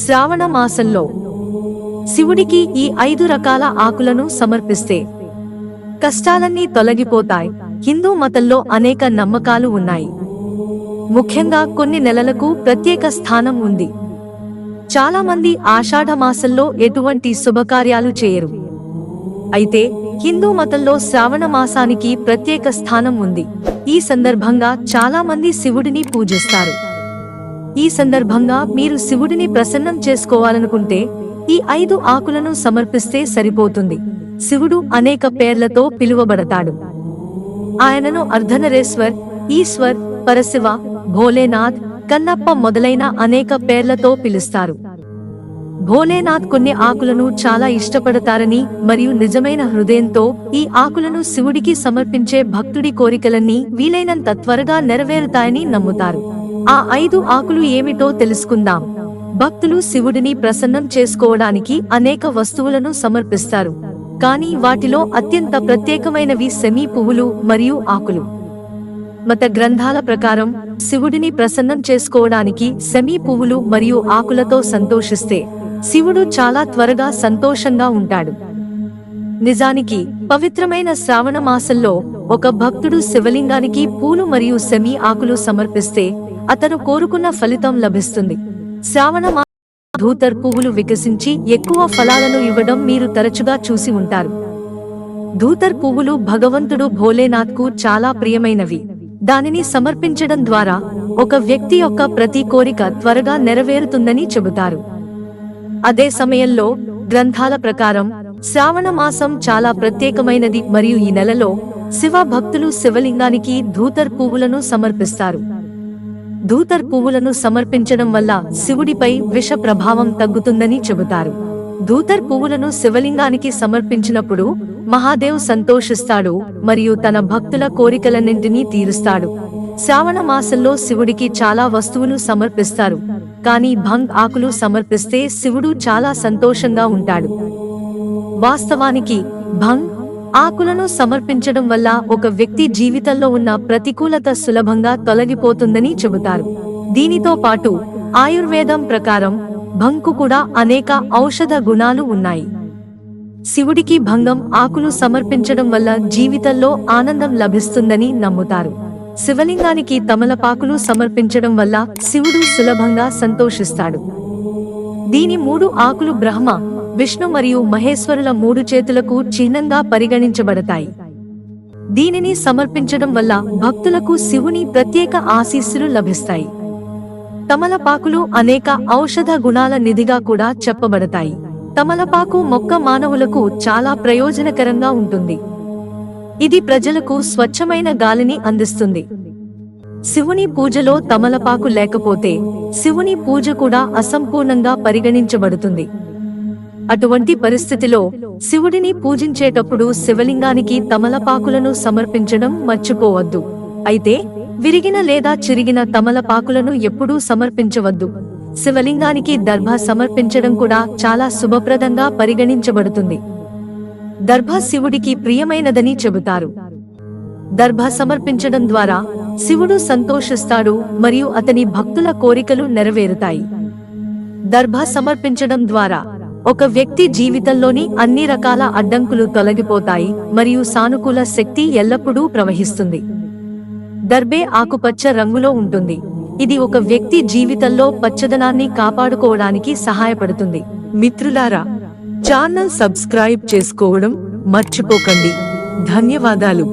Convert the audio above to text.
శ్రావణ మాసంలో శివుడికి ఈ 5 రకాల ఆకులను సమర్పిస్తే కష్టాలన్నీ తొలగిపోతాయి. హిందూ మతంలో అనేక నమ్మకాలు ఉన్నాయి. ముఖ్యంగా కొన్ని నెలలకు ప్రత్యేక స్థానం ఉంది. చాలా మంది ఆషాఢ మాసంలో ఎటువంటి శుభకార్యాలు చేయరు. అయితే హిందూ మతంలో శ్రావణ మాసానికి ప్రత్యేక స్థానం ఉంది. ఈ సందర్భంగా చాలా మంది శివుడిని పూజిస్తారు. ఈ సందర్భంగా మీరు శివుడిని ప్రసన్నం చేసుకోవాలనుకుంటే ఈ 5 ఆకులను సమర్పిస్తే సరిపోతుంది. శివుడు అనేక పేర్లతో పిలువబడతాడు. ఆయనను అర్ధనరేశ్వర్, ఈశ్వర్, పరశివ, భోలేనాథ్, కన్నప్ప మొదలైన అనేక పేర్లతో పిలుస్తారు. భోలేనాథ్ కొన్ని ఆకులను చాలా ఇష్టపడతారని మరియు నిజమైన హృదయంతో ఈ ఆకులను శివుడికి సమర్పించే భక్తుడి కోరికలన్నీ వీలైనంత త్వరగా నెరవేరుతాయని నమ్ముతారు. ఆ 5 ఆకులు ఏమిటో తెలుసుకుందాం. భక్తులు శివుడిని ప్రసన్నం చేసుకోవడానికి అనేక వస్తువులను సమర్పిస్తారు. కానీ వాటిలో అత్యంత ప్రత్యేకమైనవి సెమీ పువ్వులు మరియు ఆకులు. మత గ్రంథాల ప్రకారం శివుడిని ప్రసన్నం చేసుకోవడానికి సెమీ పువ్వులు మరియు ఆకులతో సంతోషిస్తే శివుడు చాలా త్వరగా సంతోషంగా ఉంటాడు. నిజానికి పవిత్రమైన శ్రావణ మాసంలో ఒక భక్తుడు శివలింగానికి పూలు మరియు సెమీ ఆకులు సమర్పిస్తే అతను కోరుకున్న ఫలితం లభిస్తుంది. శ్రావణ మాసంలో ధూతర్ పువ్వులు వికసించి ఎక్కువ ఫలాలను ఇవ్వడం మీరు తరచుగా చూసి ఉంటారు. ధూతర్ పువ్వులు భగవంతుడు భోలేనాథ్కు చాలా ప్రియమైనవి. దానిని సమర్పించడం ద్వారా ఒక వ్యక్తి యొక్క ప్రతి కోరిక త్వరగా నెరవేరుతుందని చెబుతారు. అదే సమయంలో గ్రంథాల ప్రకారం శ్రావణ మాసం చాలా ప్రత్యేకమైనది మరియు ఈ నెలలో శివ భక్తులు శివలింగానికి ధూతర్ పువ్వులను సమర్పిస్తారు. ధూతర్ పువ్వులను సమర్పించడం వల్ల శివుడిపై విష ప్రభావం తగ్గుతుందని చెబుతారు. ధూతర్ పువ్వులను శివలింగానికి సమర్పించినప్పుడు మహాదేవ్ సంతోషిస్తాడు మరియు తన భక్తుల కోరికలన్నింటినీ తీరుస్తాడు. శ్రావణ మాసంలో శివుడికి చాలా వస్తువులు సమర్పిస్తారు. కానీ భంగ్ ఆకులు సమర్పిస్తే శివుడు చాలా సంతోషంగా ఉంటాడు. వాస్తవానికి భంగ్ ఆకులను సమర్పించడం వల్ల ఒక వ్యక్తి జీవితంలో ఉన్న ప్రతికూలత సులభంగా తొలగిపోతుందని చెబుతారు. దీనితో పాటు ఆయుర్వేదం ప్రకారం భంగ్కు కూడా అనేక ఔషధ గుణాలు ఉన్నాయి. శివుడికి భంగం ఆకులు సమర్పించడం వల్ల జీవితంలో ఆనందం లభిస్తుందని నమ్ముతారు. శివలింగానికి తమలపాకులు సమర్పించడం వల్ల శివుడు సులభంగా సంతోషిస్తాడు. దీని 3 ఆకులు బ్రహ్మ, విష్ణు మరియు మహేశ్వరుల 3 చేతులకు చిహ్నంగా పరిగణించబడతాయి. దీనిని సమర్పించడం వల్ల భక్తులకు శివుని ప్రత్యేక ఆశీస్సులు లభిస్తాయి. తమలపాకులు అనేక ఔషధ గుణాల నిధిగా కూడా చెప్పబడతాయి. తమలపాకు మొక్క మానవులకు చాలా ప్రయోజనకరంగా ఉంటుంది. ఇది ప్రజలకు స్వచ్ఛమైన గాలిని అందిస్తుంది. శివుని పూజలో తమలపాకు లేకపోతే శివుని పూజ కూడా అసంపూర్ణంగా పరిగణించబడుతుంది. అటువంటి పరిస్థితిలో శివుడిని పూజించేటప్పుడు శివలింగానికి తమలపాకులను సమర్పించడం మర్చిపోవద్దు. అయితే విరిగిన లేదా చిరిగిన తమలపాకులను ఎప్పుడూ సమర్పించవద్దు. శివలింగానికి దర్భ సమర్పించడం కూడా చాలా శుభప్రదంగా పరిగణించబడుతుంది. దర్భ శివుడికి ప్రియమైనదని చెబుతారు. దర్భ సమర్పించడం ద్వారా శివుడు సంతోషిస్తాడు మరియు అతని భక్తుల కోరికలు నెరవేరుతాయి. దర్భ సమర్పించడం ద్వారా ఒక వ్యక్తి జీవితంలోని అన్ని రకాల అడ్డంకులు తొలగిపోతాయి మరియు సానుకూల శక్తి ఎల్లప్పుడూ ప్రవహిస్తుంది. దర్బే ఆకుపచ్చ రంగులో ఉంటుంది. ఇది ఒక వ్యక్తి జీవితంలో పచ్చదనాన్ని కాపాడుకోవడానికి సహాయపడుతుంది. మిత్రులారా, ఛానల్ సబ్స్క్రైబ్ చేసుకోవడం మర్చిపోకండి. ధన్యవాదాలు.